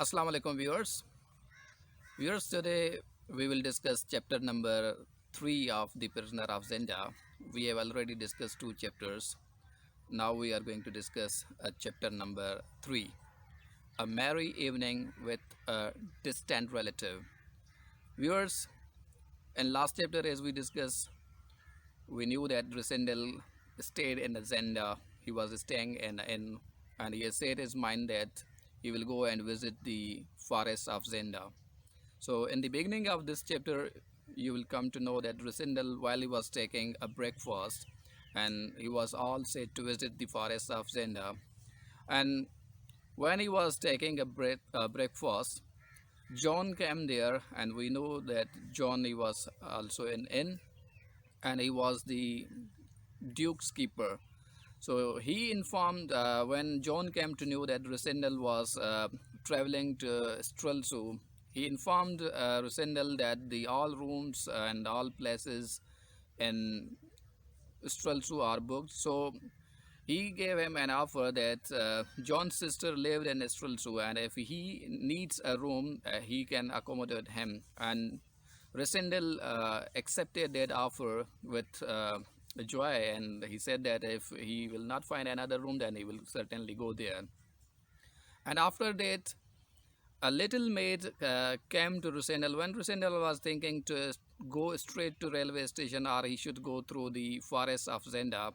Assalamu alaikum viewers. Today we will discuss chapter number 3 of The Prisoner of Zenda. We have already discussed two chapters. Now we are going to discuss chapter number 3, A Merry Evening with a Distant Relative. Viewers, in last chapter as we discussed, we knew that Resendel stayed in the Zenda. He was staying in an inn and he has set his mind that he will go and visit the forest of Zenda. So in the beginning of this chapter, you will come to know that Resendel, while he was taking a breakfast, and he was all set to visit the forest of Zenda. And when he was taking a breakfast, John came there, and we know that John he was also an inn, and he was the Duke's keeper. So he informed when John came to know that Resendel was traveling to Strelsu. He informed Resendel that the all rooms and all places in Strelsu are booked. So he gave him an offer that John's sister lived in Strelsu, and if he needs a room, he can accommodate him. And Resendel accepted that offer with joy, and he said that if he will not find another room, then he will certainly go there. And after that, a little maid came to Rusendel when Rusendel was thinking to go straight to railway station or he should go through the forest of Zenda.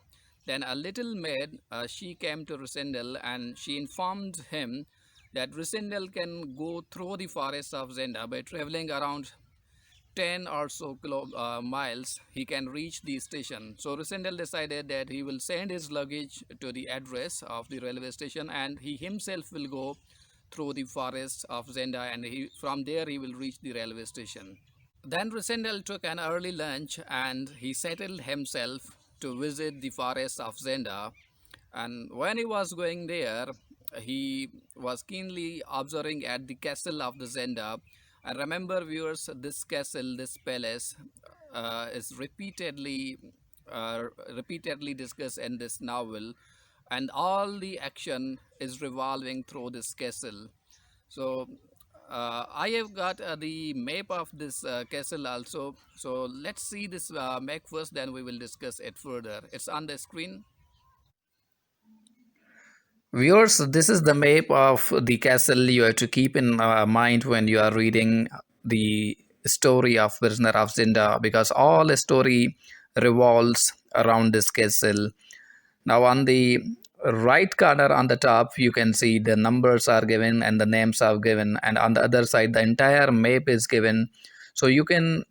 Then a little maid, she came to Rusendel and she informed him that Rusendel can go through the forest of Zenda by traveling around 10 or so miles. He can reach the station. So Rusendel decided that he will send his luggage to the address of the railway station and he himself will go through the forest of Zenda, and from there he will reach the railway station. Then Rusendel took an early lunch and he settled himself to visit the forest of Zenda. And when he was going there, he was keenly observing at the castle of the Zenda. And remember, viewers, this castle, this palace, is repeatedly discussed in this novel, and all the action is revolving through this castle. So I have got the map of this castle also. So let's see this map first, then we will discuss it further. It's on the screen. Viewers, this is the map of the castle you have to keep in mind when you are reading the story of Prisoner of Zenda, because all the story revolves around this castle. Now, on the right corner on the top, you can see the numbers are given and the names are given, and on the other side, the entire map is given. So you can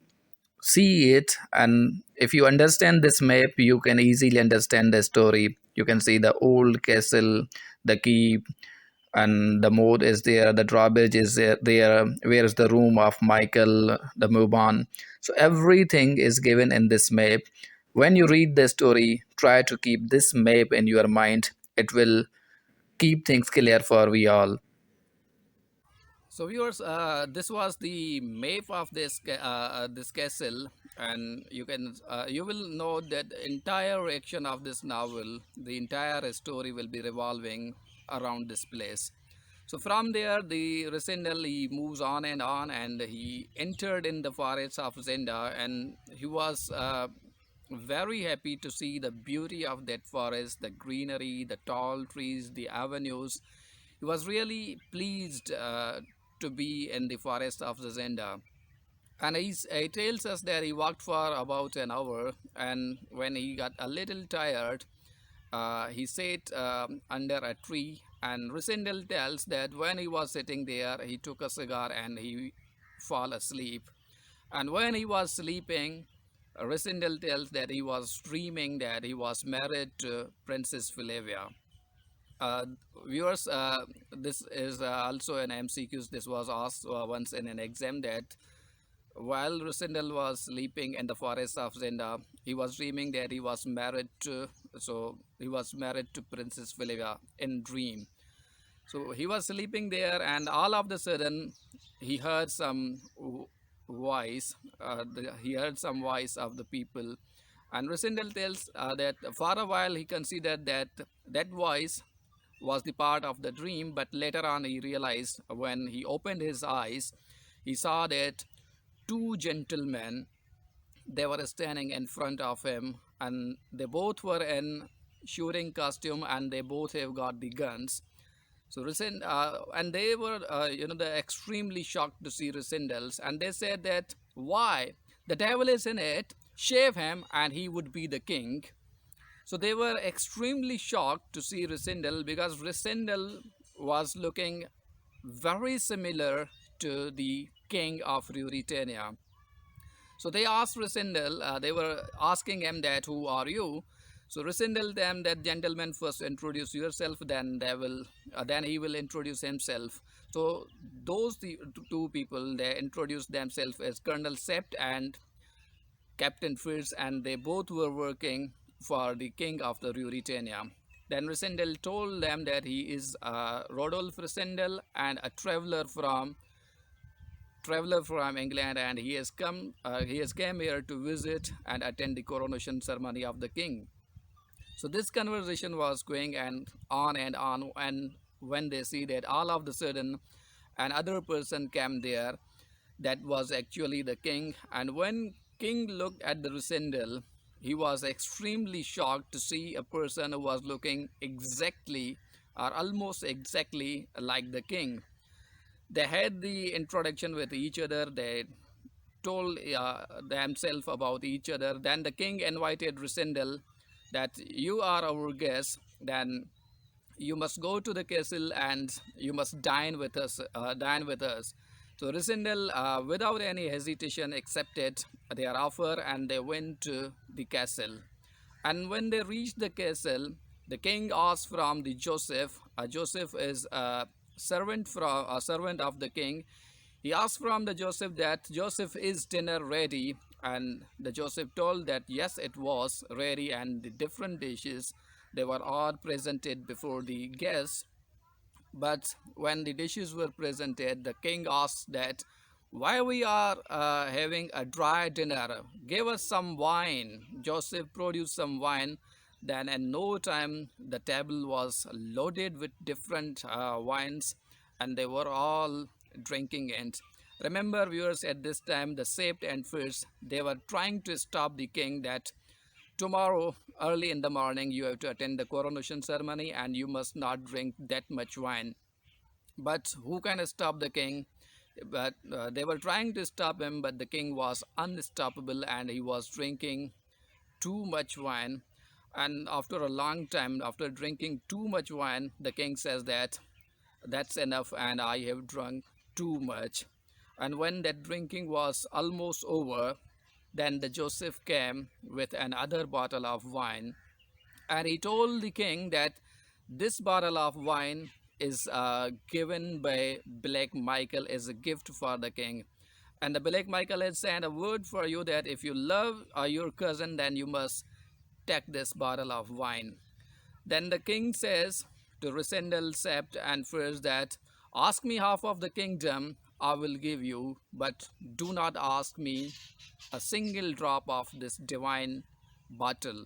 see it, and if you understand this map, you can easily understand the story. You can see the old castle, the keep, and the moat is there, the drawbridge is there, where is the room of Michael the Muban. So everything is given in this map. When you read the story, try to keep this map in your mind. It will keep things clear for we all. So viewers, this was the map of this castle, and you will know that the entire action of this novel, the entire story will be revolving around this place. So from there, the Resendel he moves on, and he entered in the forests of Zenda, and he was very happy to see the beauty of that forest, the greenery, the tall trees, the avenues. He was really pleased to be in the forest of the Zenda. And he tells us that he walked for about an hour, and when he got a little tired, he sat under a tree. And Resendel tells that when he was sitting there, he took a cigar and he fall asleep. And when he was sleeping, Resendel tells that he was dreaming that he was married to Princess Flavia. Uh, Viewers, this is also an MCQs. This was asked once in an exam that while Rusendel was sleeping in the forest of Zenda, he was dreaming that he was married to, so he was married to Princess Flavia in dream. So he was sleeping there, and all of the sudden, he heard some voice. He heard some voice of the people, and Rusendel tells that for a while he considered that that voice was the part of the dream, but later on he realized when he opened his eyes, he saw that two gentlemen, they were standing in front of him, and they both were in shooting costume, and they both have got the guns. So and they were, they're extremely shocked to see Resendals, and they said that why the devil is in it, shave him, and he would be the king. So they were extremely shocked to see Resendal, because Resendal was looking very similar to the king of Ruritania. So they asked Resendal, they were asking him that, who are you? So Resendal them that, gentlemen, first introduce yourself, then then he will introduce himself. So those two people, they introduced themselves as Colonel Sept and Captain Fierce, and they both were working for the king of the Ruritania. Then Resendal told them that he is Rodolph Resendal and a traveler from England, and he has came here to visit and attend the coronation ceremony of the king. So this conversation was going and on, and when they see that all of the sudden another person came there, that was actually the king. And when king looked at the Resendal, he was extremely shocked to see a person who was looking exactly or almost exactly like the king. They had the introduction with each other. They told themselves about each other. Then the king invited Resendal that, you are our guest, then you must go to the castle and you must dine with us. So Resendal, without any hesitation, accepted their offer, and they went to the castle. And when they reached the castle, the king asked from the Joseph. Joseph is a servant of the king. He asked from the Joseph that, Joseph, is dinner ready? And the Joseph told that yes, it was ready, and the different dishes, they were all presented before the guests. But when the dishes were presented, the king asked that, why we are having a dry dinner? Give us some wine. Joseph produced some wine. Then in no time, the table was loaded with different wines, and they were all drinking it. Remember, viewers, at this time, the Sept and Fierce, they were trying to stop the king that, tomorrow early in the morning you have to attend the coronation ceremony and you must not drink that much wine. But who can stop the king? But they were trying to stop him, but the king was unstoppable, and he was drinking too much wine. And after a long time, after drinking too much wine, the king says that, that's enough, and I have drunk too much. And when that drinking was almost over, then the Joseph came with another bottle of wine, and he told the king that this bottle of wine is given by Black Michael as a gift for the king. And the Black Michael had sent a word for you that if you love your cousin, then you must take this bottle of wine. Then the king says to Resendal, Sept, and Fierce that, ask me half of the kingdom, I will give you, but do not ask me a single drop of this divine bottle.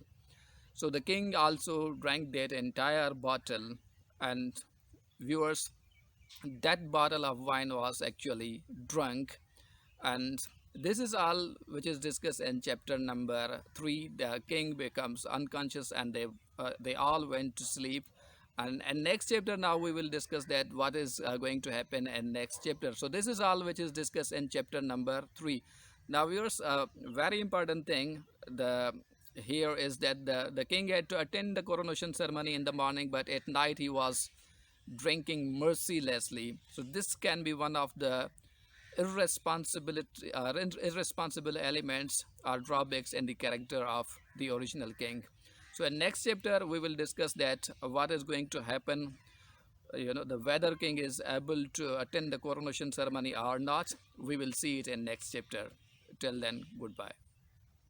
So the king also drank that entire bottle, and viewers, that bottle of wine was actually drunk. And this is all which is discussed in chapter number 3. The king becomes unconscious, and they all went to sleep. And next chapter, now we will discuss that what is going to happen in next chapter. So this is all which is discussed in chapter number 3. Now viewers, very important thing the here is that the king had to attend the coronation ceremony in the morning, but at night he was drinking mercilessly. So this can be one of the irresponsible elements or drawbacks in the character of the original king. So in next chapter we will discuss that what is going to happen, the whether king is able to attend the coronation ceremony or not. We will see it in next chapter. Till then, goodbye.